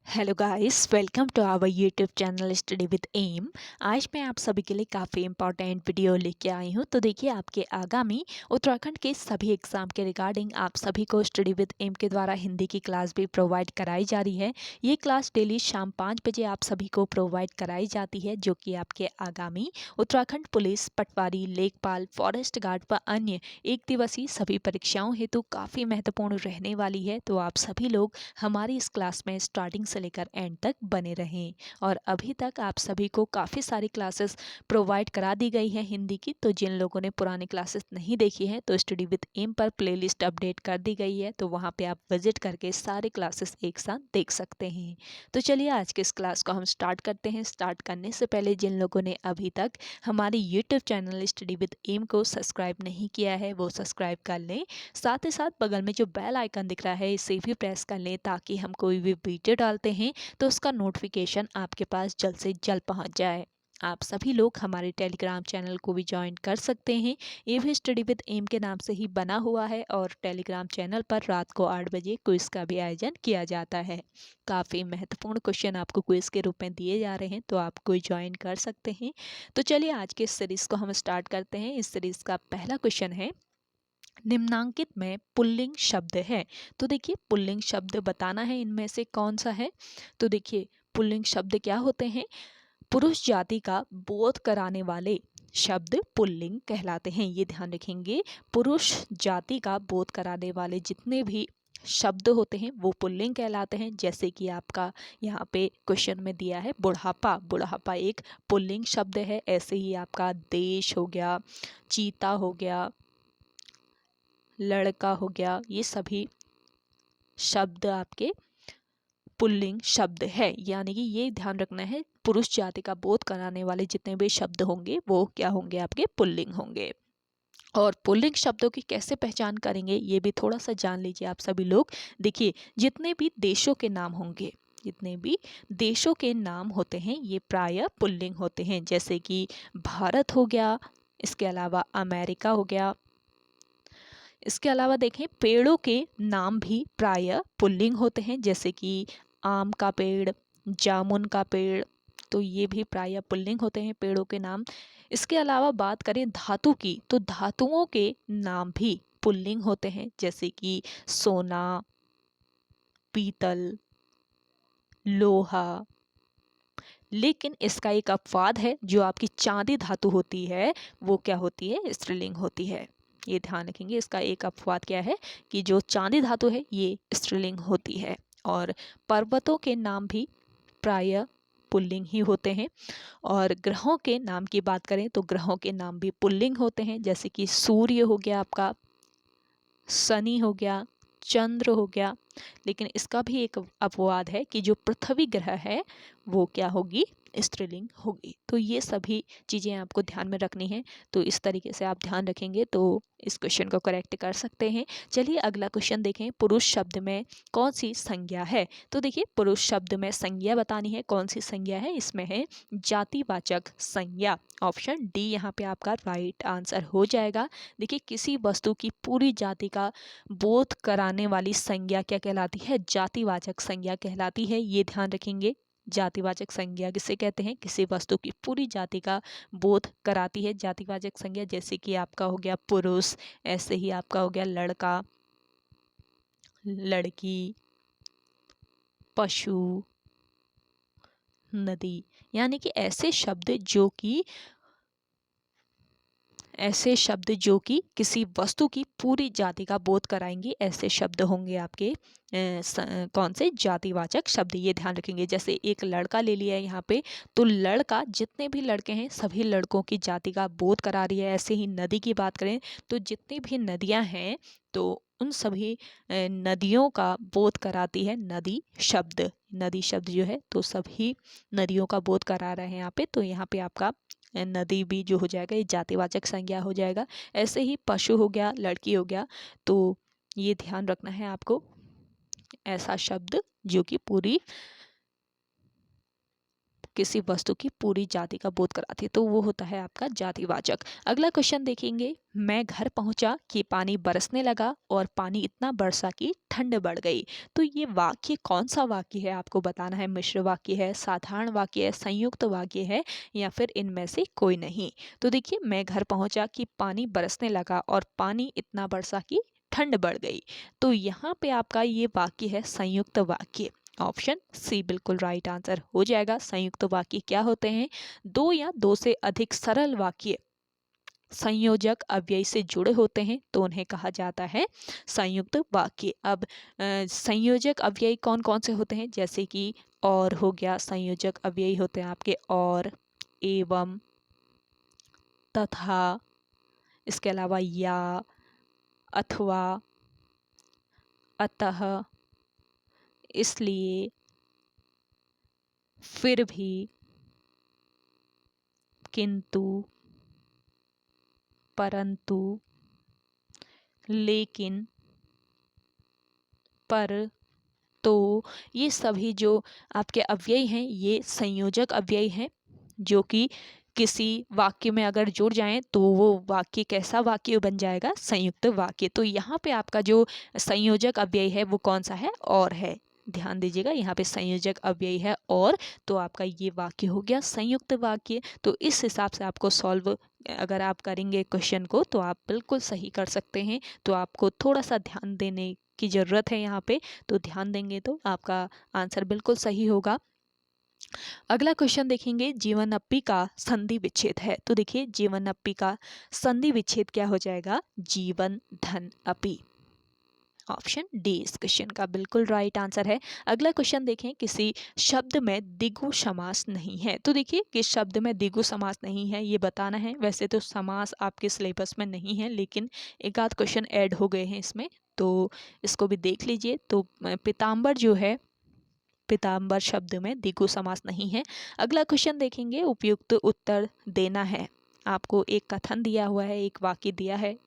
Hello guys, welcome to our YouTube channel study with M. आज मैं आप सभी के लिए काफ़ी इंपॉर्टेंट वीडियो लेके आई हूँ। तो देखिए, आपके आगामी उत्तराखंड के सभी एग्ज़ाम के रिगार्डिंग आप सभी को स्टडी विद एम के द्वारा हिंदी की क्लास भी प्रोवाइड कराई जा रही है। ये क्लास डेली शाम 5 बजे आप सभी को प्रोवाइड कराई जाती है, जो कि आपके आगामी उत्तराखंड पुलिस, पटवारी, लेखपाल, फॉरेस्ट गार्ड व अन्य एक दिवसीय सभी परीक्षाओं हेतु काफ़ी महत्वपूर्ण रहने वाली है। तो आप सभी लोग हमारी इस क्लास में स्टार्टिंग से लेकर एंड तक बने रहें। और अभी तक आप सभी को काफ़ी सारी क्लासेस प्रोवाइड करा दी गई है हिंदी की। तो जिन लोगों ने पुरानी क्लासेस नहीं देखी है, तो स्टडी विद एम पर प्लेलिस्ट अपडेट कर दी गई है, तो वहाँ पे आप विजिट करके सारे क्लासेस एक साथ देख सकते हैं। तो चलिए, आज के इस क्लास को हम स्टार्ट करते हैं। स्टार्ट करने से पहले जिन लोगों ने अभी तक हमारे YouTube channel study with M को सब्सक्राइब नहीं किया है, वो सब्सक्राइब कर लें। साथ ही साथ बगल में जो बेल आइकन दिख रहा है, इसे भी प्रेस कर लें, ताकि हम कोई भी वीडियो डालते हैं तो उसका नोटिफिकेशन आपके पास जल्द से जल्द पहुंच जाए। आप सभी लोग हमारे टेलीग्राम चैनल को भी ज्वाइन कर सकते हैं। ये भी स्टडी विद एम के नाम से ही बना हुआ है, और टेलीग्राम चैनल पर रात को 8 बजे क्विज का भी आयोजन किया जाता है। काफ़ी महत्वपूर्ण क्वेश्चन आपको क्विज के रूप में दिए जा रहे हैं, तो आप कोई ज्वाइन कर सकते हैं। तो चलिए, आज के इस सीरीज़ को हम स्टार्ट करते हैं। इस सीरीज़ का पहला क्वेश्चन है, निम्नांकित में पुल्लिंग शब्द है। तो देखिए, पुल्लिंग शब्द बताना है इनमें से कौन सा है। तो देखिए, पुल्लिंग शब्द क्या होते हैं? पुरुष जाति का बोध कराने वाले शब्द पुल्लिंग कहलाते हैं। ये ध्यान रखेंगे, पुरुष जाति का बोध कराने वाले जितने भी शब्द होते हैं वो पुल्लिंग कहलाते हैं। जैसे कि आपका यहाँ पे क्वेश्चन में दिया है बुढ़ापा, बुढ़ापा एक पुल्लिंग शब्द है। ऐसे ही आपका देश हो गया, चीता हो गया, लड़का हो गया, ये सभी शब्द आपके पुल्लिंग शब्द है। यानी कि ये ध्यान रखना है, पुरुष जाति का बोध कराने वाले जितने भी शब्द होंगे वो क्या होंगे? आपके पुल्लिंग होंगे। और पुल्लिंग शब्दों की कैसे पहचान करेंगे, ये भी थोड़ा सा जान लीजिए आप सभी लोग। देखिए, जितने भी देशों के नाम होंगे, जितने भी देशों के नाम होते हैं, ये प्रायः पुल्लिंग होते हैं। जैसे कि भारत हो गया, इसके अलावा अमेरिका हो गया। इसके अलावा देखें, पेड़ों के नाम भी प्रायः पुल्लिंग होते हैं। जैसे कि आम का पेड़, जामुन का पेड़, तो ये भी प्रायः पुल्लिंग होते हैं पेड़ों के नाम। इसके अलावा बात करें धातु की, तो धातुओं के नाम भी पुल्लिंग होते हैं। जैसे कि सोना, पीतल, लोहा। लेकिन इसका एक अपवाद है, जो आपकी चांदी धातु होती है वो क्या होती है? स्त्रीलिंग होती है। ये ध्यान रखेंगे, इसका एक अपवाद क्या है कि जो चांदी धातु है ये स्त्रीलिंग होती है। और पर्वतों के नाम भी प्रायः पुल्लिंग ही होते हैं। और ग्रहों के नाम की बात करें तो ग्रहों के नाम भी पुल्लिंग होते हैं। जैसे कि सूर्य हो गया आपका, शनि हो गया, चंद्र हो गया। लेकिन इसका भी एक अपवाद है कि जो पृथ्वी ग्रह है वो क्या होगी? स्त्रीलिंग होगी। तो ये सभी चीज़ें आपको ध्यान में रखनी है। तो इस तरीके से आप ध्यान रखेंगे तो इस क्वेश्चन को करेक्ट कर सकते हैं। चलिए, अगला क्वेश्चन देखें, पुरुष शब्द में कौन सी संज्ञा है? तो देखिए, पुरुष शब्द में संज्ञा बतानी है। कौन सी संज्ञा है? इसमें है जातिवाचक संज्ञा। ऑप्शन डी यहाँ पे आपका राइट आंसर हो जाएगा। देखिए, किसी वस्तु की पूरी जाति का बोध कराने वाली संज्ञा क्या कहलाती है? जातिवाचक संज्ञा कहलाती है। ये ध्यान रखेंगे, जातिवाचक संज्ञा किसे कहते हैं? किसी वस्तु की पूरी जाति का बोध कराती है जातिवाचक संज्ञा। जैसे कि आपका हो गया पुरुष, ऐसे ही आपका हो गया लड़का, लड़की, पशु, नदी। यानी कि ऐसे शब्द जो कि किसी वस्तु की पूरी जाति का बोध कराएंगे, ऐसे शब्द होंगे आपके कौन से? जातिवाचक शब्द। ये ध्यान रखेंगे। जैसे एक लड़का ले लिया है यहाँ पे, तो लड़का, जितने भी लड़के हैं सभी लड़कों की जाति का बोध करा रही है। ऐसे ही नदी की बात करें तो जितनी भी नदियाँ हैं तो उन सभी नदियों का बोध कराती है नदी शब्द। नदी शब्द जो है तो सभी नदियों का बोध करा रहे हैं यहाँ पे। तो यहाँ पे आपका नदी भी जो हो जाएगा ये जातिवाचक संज्ञा हो जाएगा। ऐसे ही पशु हो गया, लड़की हो गया। तो ये ध्यान रखना है आपको, ऐसा शब्द जो कि पूरी किसी वस्तु की पूरी जाति का बोध कराती है, तो वो होता है आपका जातिवाचक। अगला क्वेश्चन देखेंगे, मैं घर पहुंचा कि पानी बरसने लगा और पानी इतना बरसा कि ठंड बढ़ गई। तो ये वाक्य कौन सा वाक्य है आपको बताना है। मिश्र वाक्य है, साधारण वाक्य है, संयुक्त वाक्य है, या फिर इनमें से कोई नहीं। तो देखिए, मैं घर पहुंचा कि पानी बरसने लगा और पानी इतना बरसा कि ठंड बढ़ गई। तो यहाँ पे आपका ये वाक्य है संयुक्त वाक्य। ऑप्शन सी बिल्कुल राइट आंसर हो जाएगा। संयुक्त वाक्य क्या होते हैं? दो या दो से अधिक सरल वाक्य संयोजक अव्यय से जुड़े होते हैं तो उन्हें कहा जाता है संयुक्त वाक्य। अब संयोजक अव्यय कौन कौन से होते हैं? जैसे कि और हो गया, संयोजक अव्यय होते हैं आपके और, एवं, तथा, इसके अलावा या, अथवा, अतः, इसलिए, फिर भी, किंतु, परंतु, लेकिन, पर, तो ये सभी जो आपके अव्यय हैं ये संयोजक अव्यय हैं, जो कि किसी वाक्य में अगर जुड़ जाएं तो वो वाक्य कैसा वाक्य बन जाएगा? संयुक्त वाक्य। तो यहाँ पे आपका जो संयोजक अव्यय है वो कौन सा है? और है। ध्यान दीजिएगा, यहाँ पे संयोजक अव्यय है और, तो आपका ये वाक्य हो गया संयुक्त वाक्य। तो इस हिसाब से आपको सॉल्व अगर आप करेंगे क्वेश्चन को तो आप बिल्कुल सही कर सकते हैं। तो आपको थोड़ा सा ध्यान देने की ज़रूरत है यहाँ पे, तो ध्यान देंगे तो आपका आंसर बिल्कुल सही होगा। अगला क्वेश्चन देखेंगे, जीवनअप्पी का संधि विच्छेद है। तो देखिए, जीवनअप्पी का संधि विच्छेद क्या हो जाएगा? जीवन धन अपी। ऑप्शन डी इस क्वेश्चन का बिल्कुल राइट आंसर है। अगला क्वेश्चन देखें, किसी शब्द में द्विगु समास नहीं है। तो देखिए, किस शब्द में द्विगु समास नहीं है ये बताना है। वैसे तो समास आपके सिलेबस में नहीं है, लेकिन एक आध क्वेश्चन ऐड हो गए हैं इसमें, तो इसको भी देख लीजिए। तो पीताम्बर जो है, पीताम्बर शब्द में द्विगु समास नहीं है। अगला क्वेश्चन देखेंगे, उपयुक्त उत्तर देना है। आपको एक कथन दिया हुआ है, एक वाक्य दिया है,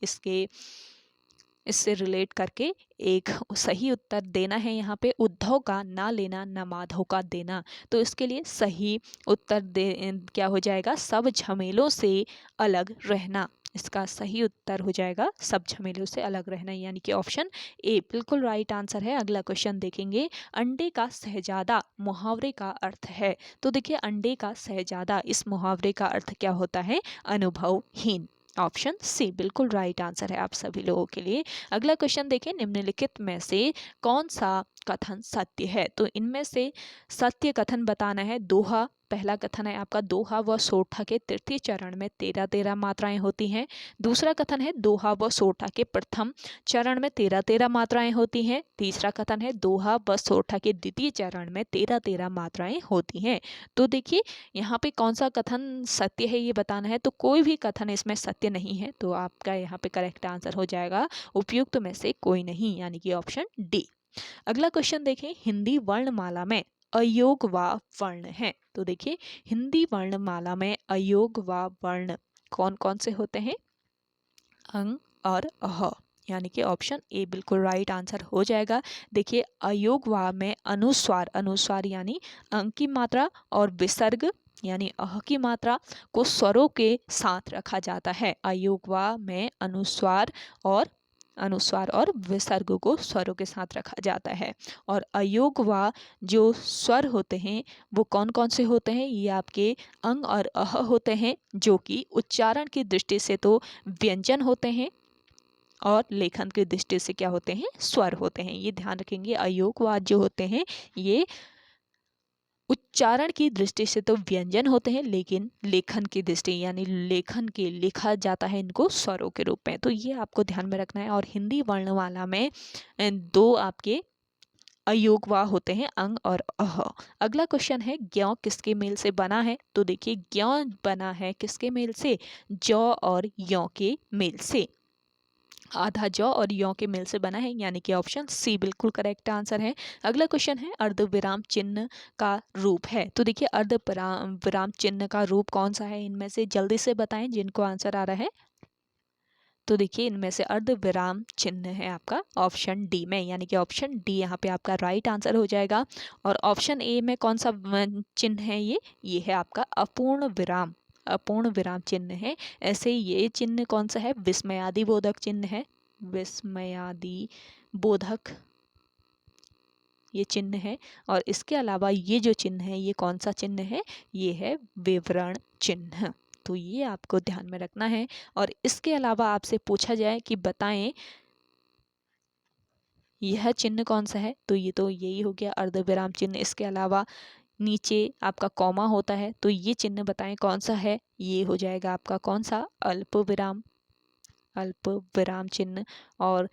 इससे रिलेट करके एक सही उत्तर देना है। यहाँ पे उद्धव का ना लेना न माधव का देना। तो इसके लिए सही उत्तर क्या हो जाएगा? सब झमेलों से अलग रहना। इसका सही उत्तर हो जाएगा सब झमेलों से अलग रहना, यानी कि ऑप्शन ए बिल्कुल राइट आंसर है। अगला क्वेश्चन देखेंगे, अंडे का शहजादा मुहावरे का अर्थ है। तो देखिए, अंडे का शहजादा इस मुहावरे का अर्थ क्या होता है? अनुभवहीन। ऑप्शन सी बिल्कुल राइट आंसर है आप सभी लोगों के लिए। अगला क्वेश्चन देखें, निम्नलिखित में से कौन सा कथन सत्य है? तो इनमें से सत्य कथन बताना है। दोहा पहला कथन है आपका, दोहा व सोठा के तृतीय चरण में 13-13 मात्राएं होती हैं। दूसरा कथन है, दोहा व सोठा के प्रथम चरण में 13-13 मात्राएं होती हैं। तीसरा कथन है, दोहा व सोठा के द्वितीय चरण में 13-13 मात्राएं होती हैं। तो देखिए, यहाँ पे कौन सा कथन सत्य है ये बताना है। तो कोई भी कथन इसमें सत्य नहीं है, तो आपका यहाँ पे करेक्ट आंसर हो जाएगा उपयुक्त में से कोई नहीं, यानी कि ऑप्शन डी। अगला क्वेश्चन देखें, हिंदी वर्णमाला में अयोग व वर्ण है। तो देखिए, हिंदी वर्णमाला में अयोग व वर्ण कौन कौन से होते हैं? अंग और अह, यानी कि ऑप्शन ए बिल्कुल राइट आंसर हो जाएगा। देखिए, अयोग व में अनुस्वार, अनुस्वार यानी अंग की मात्रा, और विसर्ग यानी अह की मात्रा को स्वरों के साथ रखा जाता है। अयोग व में अनुस्वार और विसर्ग को स्वरों के साथ रखा जाता है। और अयोग व जो स्वर होते हैं वो कौन कौन से होते हैं? ये आपके अंग और अह होते हैं, जो कि उच्चारण की दृष्टि से तो व्यंजन होते हैं और लेखन की दृष्टि से क्या होते हैं? स्वर होते हैं। ये ध्यान रखेंगे, अयोगवाद जो होते हैं ये उच्चारण की दृष्टि से तो व्यंजन होते हैं, लेकिन लेखन की दृष्टि यानी लेखन के लिखा जाता है इनको स्वरों के रूप में। तो ये आपको ध्यान में रखना है। और हिंदी वर्णमाला में दो आपके अयोगवा होते हैं, अंग और अह। अगला क्वेश्चन है, ज्ञ किसके मेल से बना है? तो देखिए, ज्ञ बना है किसके मेल से? जौ और यौ के मेल से। आधा जौ और यौ के मेल से बना है, यानी कि ऑप्शन सी बिल्कुल करेक्ट आंसर है। अगला क्वेश्चन है, अर्ध विराम चिन्ह का रूप है। तो देखिए, अर्ध विराम चिन्ह का रूप कौन सा है? इनमें से जल्दी से बताएं जिनको आंसर आ रहा है। तो देखिए इनमें से अर्ध विराम चिन्ह है आपका ऑप्शन डी में, यानी कि ऑप्शन डी यहाँ पे आपका राइट आंसर हो जाएगा। और ऑप्शन ए में कौन सा चिन्ह है, ये है आपका अपूर्ण विराम, अपूर्ण विराम चिन्ह है। ऐसे ये चिन्ह कौन सा है, विस्मयादि बोधक चिन्ह है, विस्मयादि बोधक ये चिन्ह है। और इसके अलावा ये जो चिन्ह है ये कौन सा चिन्ह है, ये है विवरण चिन्ह। तो ये आपको ध्यान में रखना है। और इसके अलावा आपसे पूछा जाए कि बताएं यह चिन्ह कौन सा है, तो ये तो यही हो गया अर्धविराम चिन्ह। इसके अलावा नीचे आपका कॉमा होता है, तो ये चिन्ह बताएं कौन सा है, ये हो जाएगा आपका कौन सा, अल्प विराम, अल्प विराम चिन्ह। और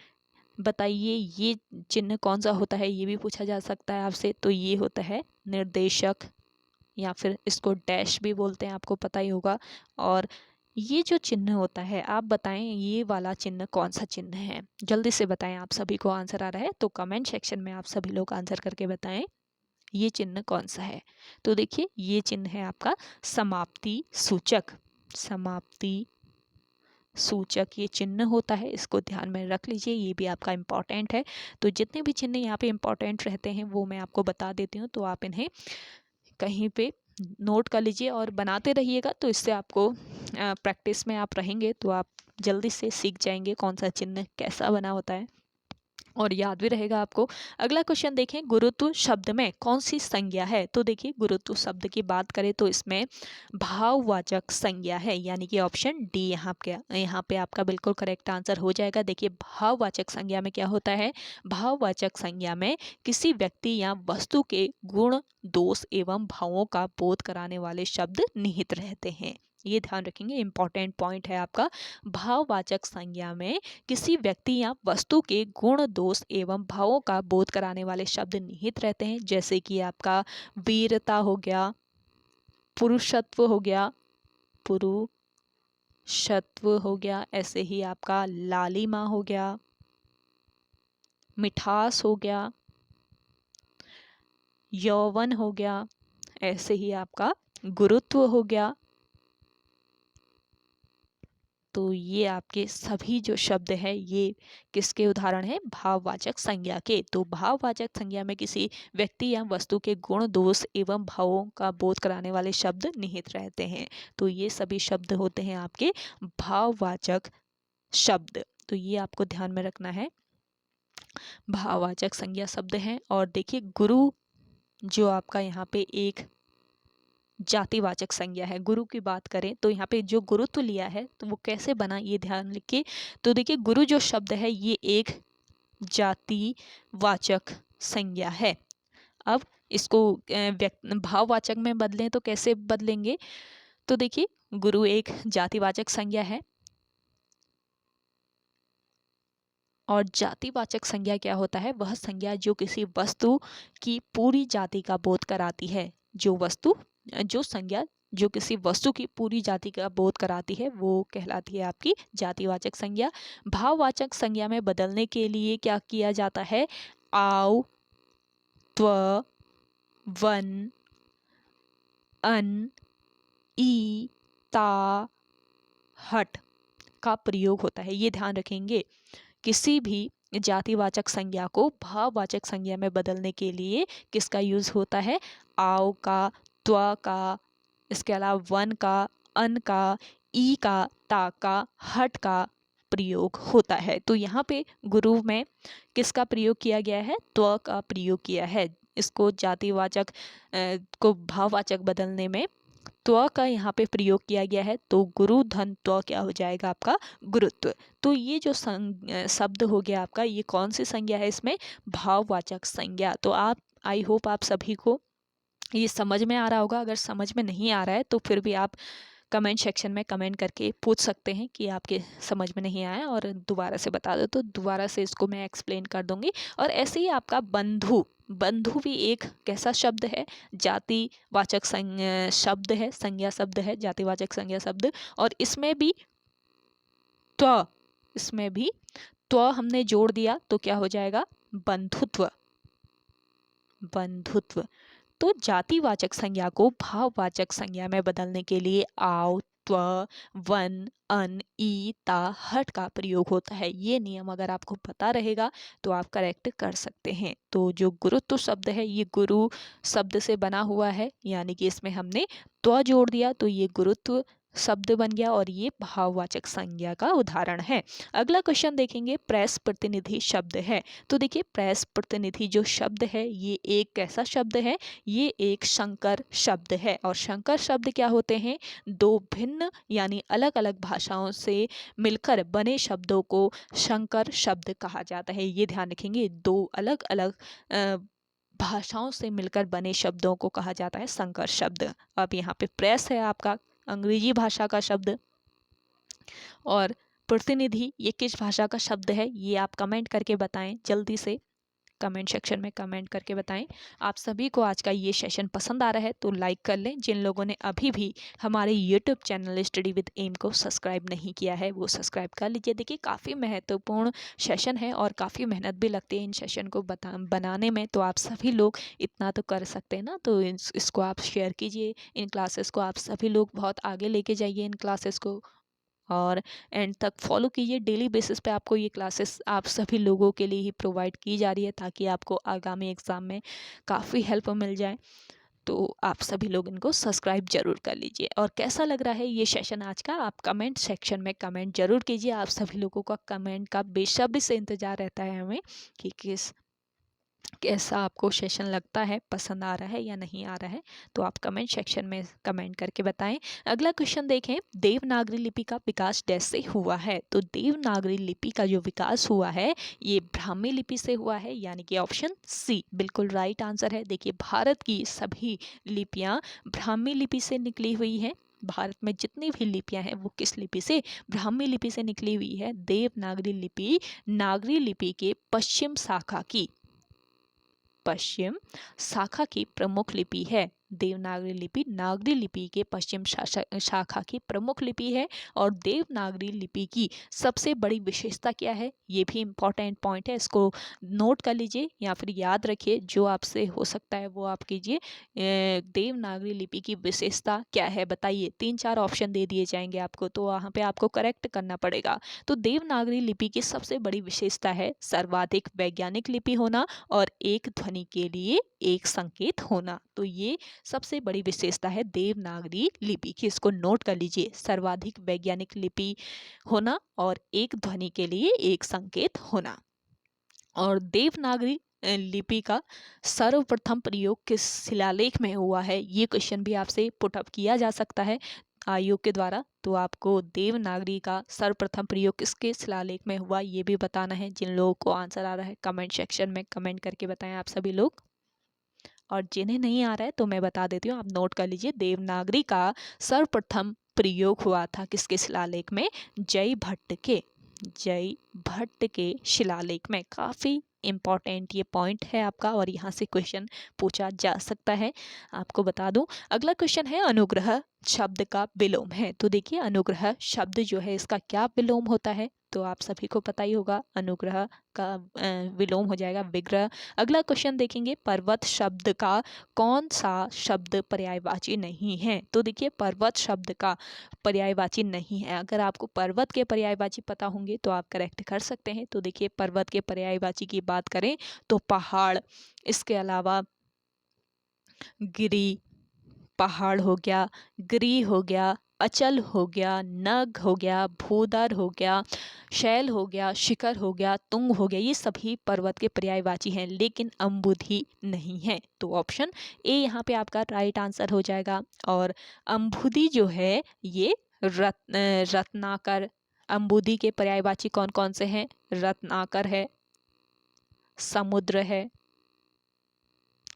बताइए ये चिन्ह कौन सा होता है, ये भी पूछा जा सकता है आपसे, तो ये होता है निर्देशक, या फिर इसको डैश भी बोलते हैं, आपको पता ही होगा। और ये जो चिन्ह होता है आप बताएं ये वाला चिन्ह कौन सा चिन्ह है, जल्दी से बताएं। आप सभी को आंसर आ रहा है तो कमेंट सेक्शन में आप सभी लोग आंसर करके बताएं ये चिन्ह कौन सा है। तो देखिए ये चिन्ह है आपका समाप्ति सूचक, समाप्ति सूचक ये चिन्ह होता है, इसको ध्यान में रख लीजिए, ये भी आपका इम्पॉर्टेंट है। तो जितने भी चिन्ह यहाँ पे इम्पॉर्टेंट रहते हैं वो मैं आपको बता देती हूँ, तो आप इन्हें कहीं पे नोट कर लीजिए और बनाते रहिएगा। तो इससे आपको प्रैक्टिस में आप रहेंगे तो आप जल्दी से सीख जाएंगे कौन सा चिन्ह कैसा बना होता है और याद भी रहेगा आपको। अगला क्वेश्चन देखें, गुरुत्व शब्द में कौन सी संज्ञा है। तो देखिए गुरुत्व शब्द की बात करें तो इसमें भाववाचक संज्ञा है, यानी कि ऑप्शन डी यहाँ पे आपका बिल्कुल करेक्ट आंसर हो जाएगा। देखिए भाववाचक संज्ञा में क्या होता है, भाववाचक संज्ञा में किसी व्यक्ति या वस्तु के गुण दोष एवं भावों का बोध कराने वाले शब्द निहित रहते हैं। ये ध्यान रखेंगे, इंपॉर्टेंट पॉइंट है आपका। भाववाचक संज्ञा में किसी व्यक्ति या वस्तु के गुण दोष एवं भावों का बोध कराने वाले शब्द निहित रहते हैं, जैसे कि आपका वीरता हो गया, पुरुषत्व हो गया, पुरुषत्व हो गया, ऐसे ही आपका लालिमा हो गया, मिठास हो गया, यौवन हो गया, ऐसे ही आपका गुरुत्व हो गया। तो ये आपके सभी जो शब्द है ये किसके उदाहरण है, भाववाचक संज्ञा के। तो भाववाचक संज्ञा में किसी व्यक्ति या वस्तु के गुण दोष एवं भावों का बोध कराने वाले शब्द निहित रहते हैं। तो ये सभी शब्द होते हैं आपके भाववाचक शब्द। तो ये आपको ध्यान में रखना है, भाववाचक संज्ञा शब्द हैं। और देखिए गुरु जो आपका यहाँ पे एक जातिवाचक संज्ञा है। गुरु की बात करें तो यहाँ पे जो गुरुत्व लिया है तो वो कैसे बना ये ध्यान रखिए। तो देखिए गुरु जो शब्द है ये एक जातिवाचक संज्ञा है। अब इसको भाववाचक में बदलें तो कैसे बदलेंगे, तो देखिए गुरु एक जातिवाचक संज्ञा है और जातिवाचक संज्ञा क्या होता है, वह संज्ञा जो किसी वस्तु की पूरी जाति का बोध कराती है। जो संज्ञा जो किसी वस्तु की पूरी जाति का बोध कराती है वो कहलाती है आपकी जातिवाचक संज्ञा। भाववाचक संज्ञा में बदलने के लिए क्या किया जाता है, आव, त्व, वन, अन, ई, ता, हट का प्रयोग होता है। ये ध्यान रखेंगे, किसी भी जातिवाचक संज्ञा को भाववाचक संज्ञा में बदलने के लिए किसका यूज होता है, आव का, त्व का, इसके अलावा वन का, अन का, ई का, ता का, हट का प्रयोग होता है। तो यहाँ पे गुरु में किसका प्रयोग किया गया है, त्व का प्रयोग किया है। इसको जातिवाचक को भाववाचक बदलने में त्व का यहाँ पे प्रयोग किया गया है। तो गुरु धन त्व क्या हो जाएगा आपका, गुरुत्व। तो ये जो शब्द हो गया आपका, ये कौन सी संज्ञा है, इसमें भाववाचक संज्ञा। तो आप आई होप आप सभी को ये समझ में आ रहा होगा। अगर समझ में नहीं आ रहा है तो फिर भी आप कमेंट सेक्शन में कमेंट करके पूछ सकते हैं कि आपके समझ में नहीं आया और दोबारा से बता दो, तो दोबारा से इसको मैं एक्सप्लेन कर दूंगी। और ऐसे ही आपका बंधु, बंधु भी एक कैसा शब्द है, जातिवाचक शब्द है, संज्ञा शब्द है, जातिवाचक संज्ञा शब्द। और इसमें भी त्व हमने जोड़ दिया तो क्या हो जाएगा, बंधुत्व, बंधुत्व। तो जातिवाचक संज्ञा को भाववाचक संज्ञा में बदलने के लिए आव, त्व, वन, अन, ई, ता, हट का प्रयोग होता है। ये नियम अगर आपको पता रहेगा तो आप करेक्ट कर सकते हैं। तो जो गुरुत्व शब्द है ये गुरु शब्द से बना हुआ है, यानी कि इसमें हमने त्व जोड़ दिया तो ये गुरुत्व शब्द बन गया और ये भाववाचक संज्ञा का उदाहरण है। अगला क्वेश्चन देखेंगे, प्रेस प्रतिनिधि शब्द है। तो देखिए प्रेस प्रतिनिधि जो शब्द है ये एक कैसा शब्द है, ये एक संकर शब्द है। और संकर शब्द क्या होते हैं, दो भिन्न यानी अलग अलग भाषाओं से मिलकर बने शब्दों को संकर शब्द कहा जाता है। ये ध्यान रखेंगे, दो अलग अलग भाषाओं से मिलकर बने शब्दों को कहा जाता है संकर शब्द। अब यहाँ पे प्रेस है आपका अंग्रेजी भाषा का शब्द, और प्रतिनिधि ये किस भाषा का शब्द है ये आप कमेंट करके बताएं, जल्दी से कमेंट सेक्शन में कमेंट करके बताएं। आप सभी को आज का ये सेशन पसंद आ रहा है तो लाइक कर लें। जिन लोगों ने अभी भी हमारे YouTube channel study with M को सब्सक्राइब नहीं किया है वो सब्सक्राइब कर लीजिए। देखिए काफ़ी महत्वपूर्ण सेशन है और काफ़ी मेहनत भी लगती है इन सेशन को बनाने में, तो आप सभी लोग इतना तो कर सकते हैं ना। तो इसको आप शेयर कीजिए, इन क्लासेस को आप सभी लोग बहुत आगे लेके जाइए इन क्लासेस को, और एंड तक फॉलो कीजिए। डेली बेसिस पे आपको ये क्लासेस आप सभी लोगों के लिए ही प्रोवाइड की जा रही है ताकि आपको आगामी एग्ज़ाम में काफ़ी हेल्प मिल जाए। तो आप सभी लोग इनको सब्सक्राइब जरूर कर लीजिए। और कैसा लग रहा है ये सेशन आज का, आप कमेंट सेक्शन में कमेंट जरूर कीजिए। आप सभी लोगों का कमेंट का बेसब्री से इंतज़ार रहता है हमें कि कैसा आपको सेशन लगता है, पसंद आ रहा है या नहीं आ रहा है, तो आप कमेंट सेक्शन में कमेंट करके बताएं। अगला क्वेश्चन देखें, देवनागरी लिपि का विकास कैसे हुआ है। तो देवनागरी लिपि का जो विकास हुआ है ये ब्राह्मी लिपि से हुआ है, यानी कि ऑप्शन सी बिल्कुल राइट आंसर है। देखिए भारत की सभी लिपियाँ ब्राह्मी लिपि से निकली हुई हैं। भारत में जितनी भी लिपियां हैं वो किस लिपि से, ब्राह्मी लिपि से निकली हुई है। देवनागरी लिपि नागरी लिपि के पश्चिम शाखा की प्रमुख लिपि है। देवनागरी लिपि नागरी लिपि के पश्चिम शाखा की प्रमुख लिपि है। और देवनागरी लिपि की सबसे बड़ी विशेषता क्या है, ये भी इम्पॉर्टेंट पॉइंट है, इसको नोट कर लीजिए या फिर याद रखिए, जो आपसे हो सकता है वो आप कीजिए। देवनागरी लिपि की विशेषता क्या है बताइए, 3-4 ऑप्शन दे दिए जाएंगे आपको, तो वहाँ पे आपको करेक्ट करना पड़ेगा। तो देवनागरी लिपि की सबसे बड़ी विशेषता है सर्वाधिक वैज्ञानिक लिपि होना और एक ध्वनि के लिए एक संकेत होना। तो ये सबसे बड़ी विशेषता है देवनागरी लिपि की, इसको नोट कर लीजिए, सर्वाधिक वैज्ञानिक लिपि होना और एक ध्वनि के लिए एक संकेत होना। और देवनागरी लिपि का सर्वप्रथम प्रयोग किस शिलालेख में हुआ है, ये क्वेश्चन भी आपसे पुटअप किया जा सकता है आयोग के द्वारा। तो आपको देवनागरी का सर्वप्रथम प्रयोग किसके शिलालेख में हुआ ये भी बताना है। जिन लोगों को आंसर आ रहा है कमेंट सेक्शन में कमेंट करके बताएं आप सभी लोग, और जिन्हें नहीं आ रहा है तो मैं बता देती हूँ, आप नोट कर लीजिए। देवनागरी का सर्वप्रथम प्रयोग हुआ था किसके शिलालेख में, जय भट्ट के शिलालेख में। काफ़ी इम्पॉर्टेंट ये पॉइंट है आपका और यहाँ से क्वेश्चन पूछा जा सकता है, आपको बता दूं। अगला क्वेश्चन है, अनुग्रह शब्द का विलोम है। तो देखिए अनुग्रह शब्द जो है इसका क्या विलोम होता है, तो आप सभी को पता ही होगा, अनुग्रह का विलोम हो जाएगा विग्रह। अगला क्वेश्चन देखेंगे, पर्वत शब्द का कौन सा शब्द पर्यायवाची नहीं है। तो देखिए पर्वत शब्द का पर्यायवाची नहीं है। अगर आपको पर्वत के पर्यायवाची पता होंगे तो आप करेक्ट कर सकते हैं। तो देखिए पर्वत के पर्यायवाची की बात करें तो पहाड़, इसके अलावा गिरी, पहाड़ हो गया, गिरी हो गया, अचल हो गया, नग हो गया, भूदर हो गया, शैल हो गया, शिखर हो गया, तुंग हो गया, ये सभी पर्वत के पर्यायवाची हैं, लेकिन अम्बुधि नहीं है। तो ऑप्शन ए यहाँ पे आपका राइट आंसर हो जाएगा। और अम्बुधि जो है ये रत्नाकर, अम्बुधि के पर्यायवाची कौन कौन से हैं, रत्नाकर है, समुद्र है,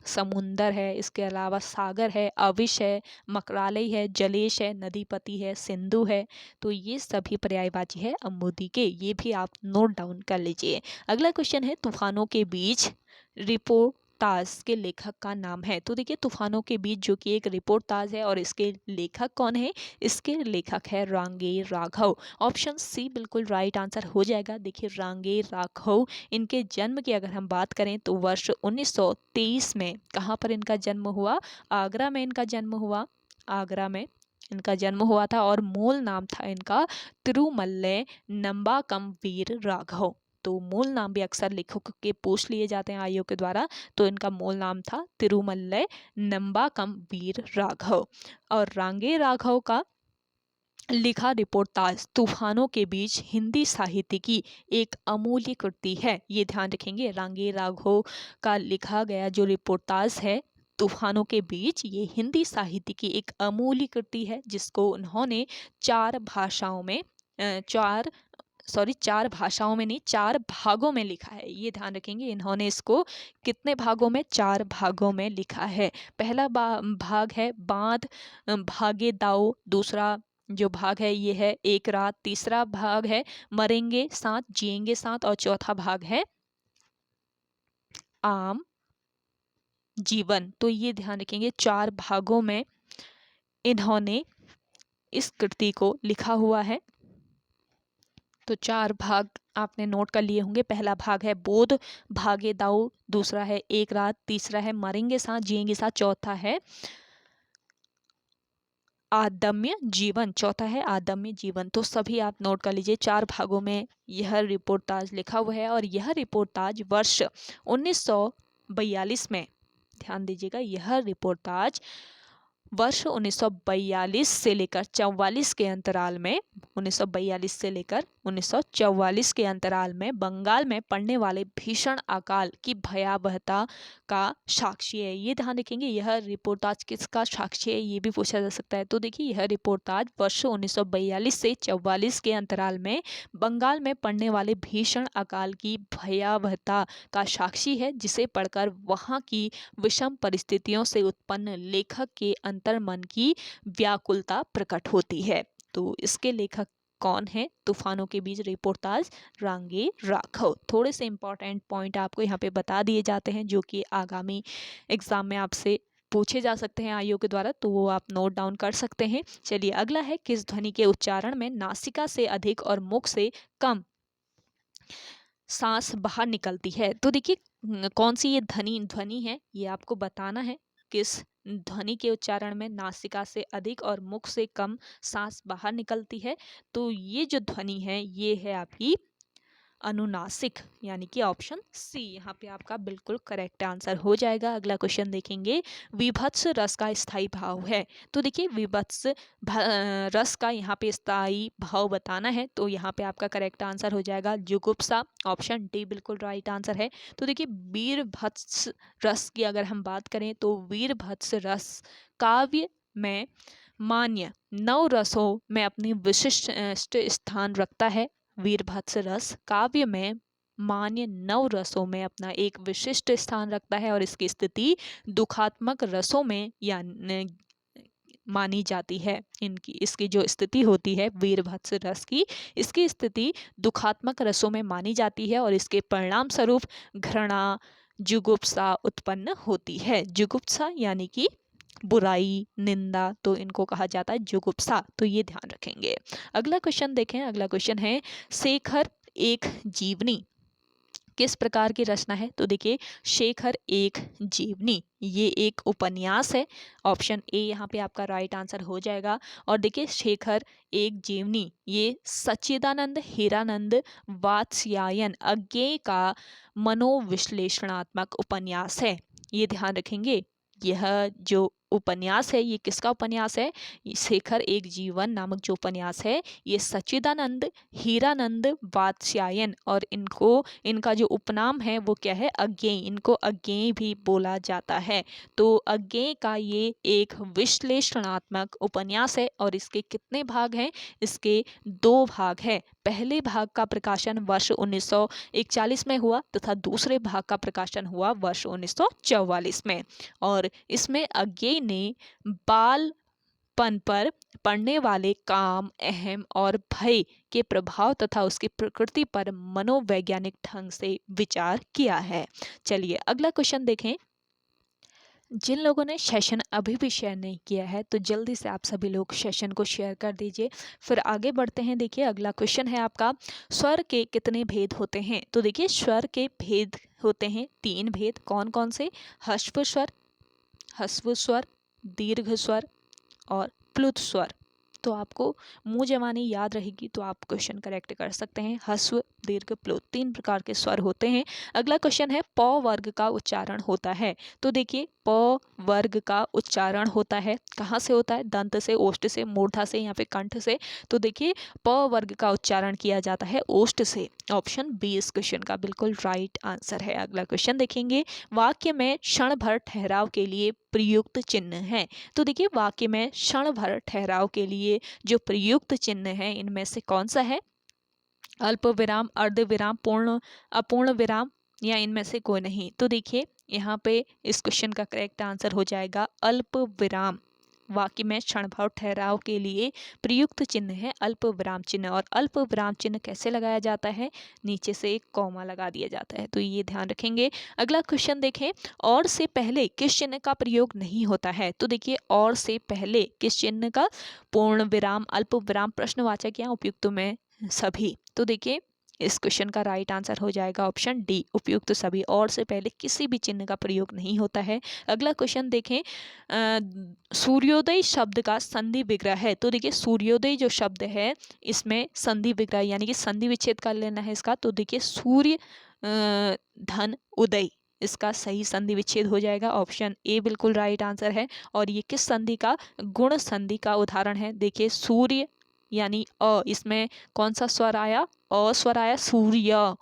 समुंदर है, इसके अलावा सागर है, अविश है, मकरालय है, जलेश है, नदीपति है, सिंधु है। तो ये सभी पर्यायवाची है अम्बुधि के, ये भी आप नोट डाउन कर लीजिए। अगला क्वेश्चन है, तूफानों के बीच रिपोर्टाज के लेखक का नाम है। तो देखिए तूफानों के बीच जो कि एक रिपोर्टाज है और इसके लेखक कौन है, इसके लेखक है रांगेर राघव। ऑप्शन सी बिल्कुल राइट आंसर हो जाएगा। देखिए रांगेर राघव, इनके जन्म की अगर हम बात करें तो वर्ष 1923 में कहाँ पर इनका जन्म हुआ, आगरा में इनका जन्म हुआ, आगरा में इनका जन्म हुआ था और मूल नाम था इनका तिरुमल्ले नंबाकम वीर राघव। तो मूल नाम भी अक्सर लेखकों के पूछ लिए जाते हैं आयोग के द्वारा। तो इनका मूल नाम था तिरुमल्ले नंबाकम वीर राघव। और रांगे राघव का लिखा रिपोर्टाज तूफानों के बीच हिंदी साहित्य की एक अमूल्य कृति है। ये ध्यान रखेंगे, रांगे राघव का लिखा गया जो रिपोर्टाज है तूफानों के बीच, ये हिंदी साहित्य की एक अमूल्य कृति है जिसको उन्होंने चार भाषाओं में चार भाषाओं में नहीं, चार भागों में लिखा है। ये ध्यान रखेंगे, इन्होंने इसको कितने भागों में, चार भागों में लिखा है। पहला भाग है बांध भागे दाओ, दूसरा जो भाग है ये है एक रात, तीसरा भाग है मरेंगे साथ जिएंगे साथ, और चौथा भाग है आम जीवन। तो ये ध्यान रखेंगे, चार भागों में इन्होंने इस कृति को लिखा हुआ है। तो चार भाग आपने नोट कर लिए होंगे। पहला भाग है बोध भागे दाऊ, दूसरा है एक रात, तीसरा है मरेंगे साथ जिएंगे साथ, चौथा है आदम्य जीवन, चौथा है आदम्य जीवन। तो सभी आप नोट कर लीजिए, चार भागों में यह रिपोर्टाज लिखा हुआ है। और यह रिपोर्टाज वर्ष 1942 में, ध्यान दीजिएगा, यह रिपोर्टाज वर्ष 1942 से लेकर 44 के अंतराल में, 1942 से लेकर 1944 के अंतराल में बंगाल में पड़ने वाले भीषण अकाल की भयावहता का साक्षी है। ये ध्यान रखेंगे, यह रिपोर्टाज किसका साक्षी है, ये भी पूछा जा सकता है। तो देखिए, यह रिपोर्टाज वर्ष 1942 से 44 के अंतराल में बंगाल में पड़ने वाले भीषण अकाल की भयावहता का साक्षी है, जिसे पढ़कर वहाँ की विषम परिस्थितियों से उत्पन्न लेखक के अंतर्मन की व्याकुलता प्रकट होती है। तो इसके लेखक कौन है? तूफानों के बीच रिपोर्टाज रांगे राघव। थोड़े से इंपॉर्टेंट पॉइंट आपको यहाँ पे बता दिए जाते हैं जो कि आगामी एग्जाम में आपसे पूछे जा सकते हैं आयोग के द्वारा, तो वो आप नोट डाउन कर सकते हैं। चलिए अगला है, किस ध्वनि के उच्चारण में नासिका से अधिक और मुख से कम सांस बाहर निकलती है? तो देखिए, कौन सी ये ध्वनि है, ये आपको बताना है। किस ध्वनि के उच्चारण में नासिका से अधिक और मुख से कम सांस बाहर निकलती है? तो ये जो ध्वनि है ये है आपकी अनुनासिक, यानी कि ऑप्शन सी यहाँ पे आपका बिल्कुल करेक्ट आंसर हो जाएगा। अगला क्वेश्चन देखेंगे, विभत्स रस का स्थायी भाव है। तो देखिए, विभत्स रस का यहाँ पे स्थायी भाव बताना है, तो यहाँ पे आपका करेक्ट आंसर हो जाएगा जुगुप्सा, ऑप्शन डी बिल्कुल राइट आंसर है। तो देखिए, वीरभत्स रस की अगर हम बात करें तो वीरभत्स रस काव्य में मान्य नौ रसों में अपनी विशिष्ट स्थान रखता है। वीरभत्स रस काव्य में मान्य नौ रसों में अपना एक विशिष्ट स्थान रखता है, और इसकी स्थिति दुखात्मक रसों में या मानी जाती है। इसकी जो स्थिति होती है वीरभत्स रस की, इसकी स्थिति दुखात्मक रसों में मानी जाती है, और इसके परिणाम स्वरूप घृणा जुगुप्सा उत्पन्न होती है। जुगुप्सा यानी कि बुराई, निंदा, तो इनको कहा जाता है जुगुप्सा। तो ये ध्यान रखेंगे। अगला क्वेश्चन देखें, अगला क्वेश्चन है, शेखर एक जीवनी किस प्रकार की रचना है? तो देखिए, शेखर एक जीवनी ये एक उपन्यास है, ऑप्शन ए यहाँ पे आपका राइट आंसर हो जाएगा। और देखिए, शेखर एक जीवनी ये सच्चिदानंद हीरानंद वात्स्यायन अज्ञेय का मनोविश्लेषणात्मक उपन्यास है। ये ध्यान रखेंगे, यह जो उपन्यास है ये किसका उपन्यास है? शेखर एक जीवन नामक जो उपन्यास है ये सच्चिदानंद हीरानंद वात्स्यायन, और इनका जो उपनाम है वो क्या है? अज्ञेय। इनको अज्ञेय भी बोला जाता है। तो अज्ञेय का ये एक विश्लेषणात्मक उपन्यास है, और इसके कितने भाग हैं? इसके दो भाग हैं। पहले भाग का प्रकाशन वर्ष 1941 में हुआ तथा दूसरे भाग का प्रकाशन हुआ वर्ष 1944 में। और इसमें अज्ञेय ने बालपन पर पड़ने वाले काम, अहम और भय के प्रभाव तथा उसकी प्रकृति पर मनोवैज्ञानिक ढंग से विचार किया है। चलिए अगला क्वेश्चन देखें। जिन लोगों ने सेशन अभी भी शेयर नहीं किया है तो जल्दी से आप सभी लोग सेशन को शेयर कर दीजिए। फिर आगे बढ़ते हैं। देखिए, अगला क्वेश्चन है आपका, स्वर के कितने भेद होते हैं? तो देखिए, स्वर के भेद होते हैं 3 भेद। कौन कौन से? ह्रस्व स्वर, दीर्घ स्वर और प्लुत स्वर। तो आपको मुँह जबानी याद रहेगी तो आप क्वेश्चन करेक्ट कर सकते हैं। ह्रस्व, दीर्घ, प्लुत 3 प्रकार के स्वर होते हैं। अगला क्वेश्चन है प वर्ग का उच्चारण होता है। तो देखिए प वर्ग का उच्चारण होता है, कहाँ से होता है? दंत से, ओष्ठ से, मूर्धा से या फिर कंठ से। तो देखिए प वर्ग का उच्चारण किया जाता है ओष्ठ से। ऑप्शन बी इस क्वेश्चन का बिल्कुल राइट आंसर है। अगला क्वेश्चन देखेंगे, वाक्य में क्षण भर ठहराव के लिए प्रयुक्त चिन्ह है। तो देखिए वाक्य में क्षण भर ठहराव के लिए जो प्रयुक्त चिन्ह है इनमें से कौन सा है? अल्प विराम, अर्ध विराम, पूर्ण, अपूर्ण विराम या इनमें से कोई नहीं। तो देखिए यहाँ पे इस क्वेश्चन का करेक्ट आंसर हो जाएगा अल्प विराम। वाक्य में क्षण भर ठहराव के लिए प्रयुक्त चिन्ह है अल्प विराम चिन्ह। और अल्प विराम चिन्ह कैसे लगाया जाता है? नीचे से एक कॉमा लगा दिया जाता है, तो ये ध्यान रखेंगे। अगला क्वेश्चन देखें, और से पहले किस चिन्ह का प्रयोग नहीं होता है? तो देखिए और से पहले किस चिन्ह का? पूर्ण विराम, अल्प विराम, प्रश्नवाचक या उपयुक्त में सभी। तो देखिए इस क्वेश्चन का राइट आंसर हो जाएगा ऑप्शन डी, उपयुक्त सभी। और से पहले किसी भी चिन्ह का प्रयोग नहीं होता है। अगला क्वेश्चन देखें, सूर्योदय शब्द का संधि विग्रह है। तो देखिए सूर्योदय जो शब्द है इसमें संधि विग्रह यानी कि संधि विच्छेद कर लेना है इसका। तो देखिए सूर्य धन उदय, इसका सही संधि विच्छेद हो जाएगा। ऑप्शन ए बिल्कुल राइट आंसर है। और ये किस संधि का? गुण संधि का उदाहरण है। देखिए सूर्य यानी अ, इसमें कौन सा स्वर आया? अ स्वर आया, सूर्य।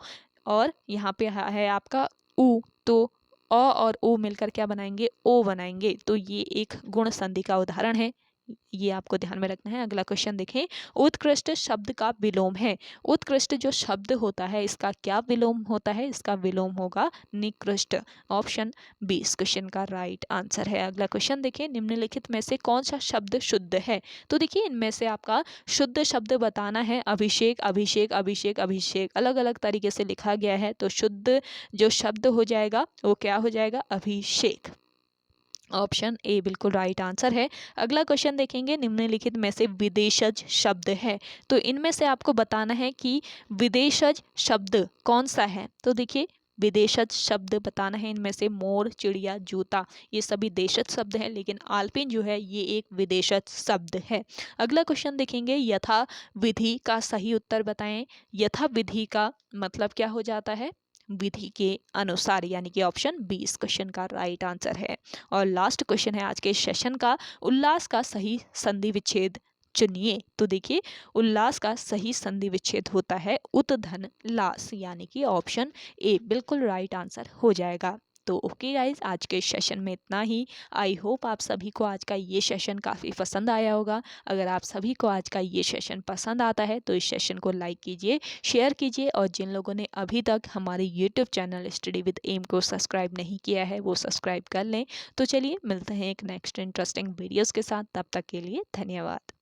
और यहाँ पे है आपका उ, तो अ और ओ मिलकर क्या बनाएंगे? ओ बनाएंगे। तो ये एक गुण संधि का उदाहरण है, ये आपको ध्यान में रखना है। अगला क्वेश्चन देखें, उत्कृष्ट शब्द का विलोम है। उत्कृष्ट जो शब्द होता है इसका क्या विलोम होता है? इसका विलोम होगा निकृष्ट। ऑप्शन बी इस क्वेश्चन का राइट आंसर है। अगला क्वेश्चन देखिए, निम्नलिखित में से कौन सा शब्द शुद्ध है? तो देखिए इनमें से आपका शुद्ध शब्द बताना है। अभिषेक, अभिषेक, अभिषेक, अभिषेक अलग अलग तरीके से लिखा गया है, तो शुद्ध जो शब्द हो जाएगा वो क्या हो जाएगा? अभिषेक। ऑप्शन ए बिल्कुल राइट आंसर है। अगला क्वेश्चन देखेंगे, निम्नलिखित में से विदेशज शब्द है। तो इनमें से आपको बताना है कि विदेशज शब्द कौन सा है। तो देखिए विदेशज शब्द बताना है। इनमें से मोर, चिड़िया, जूता ये सभी देशज शब्द हैं, लेकिन आलपिन जो है ये एक विदेशज शब्द है। अगला क्वेश्चन देखेंगे, यथा विधि का सही उत्तर बताएं। यथा विधि का मतलब क्या हो जाता है? विधि के अनुसार, यानी कि ऑप्शन बी इस क्वेश्चन का राइट आंसर है। और लास्ट क्वेश्चन है आज के सेशन का, उल्लास का सही संधि विच्छेद चुनिए। तो देखिए उल्लास का सही संधि विच्छेद होता है उत्धन लास, यानी कि ऑप्शन ए बिल्कुल राइट आंसर हो जाएगा। तो ओके गाइज, आज के सेशन में इतना ही। आई होप आप सभी को आज का ये सेशन काफ़ी पसंद आया होगा। अगर आप सभी को आज का ये सेशन पसंद आता है तो इस सेशन को लाइक कीजिए, शेयर कीजिए, और जिन लोगों ने अभी तक हमारे YouTube channel study with M को सब्सक्राइब नहीं किया है वो सब्सक्राइब कर लें। तो चलिए मिलते हैं एक नेक्स्ट इंटरेस्टिंग वीडियोज़ के साथ, तब तक के लिए धन्यवाद।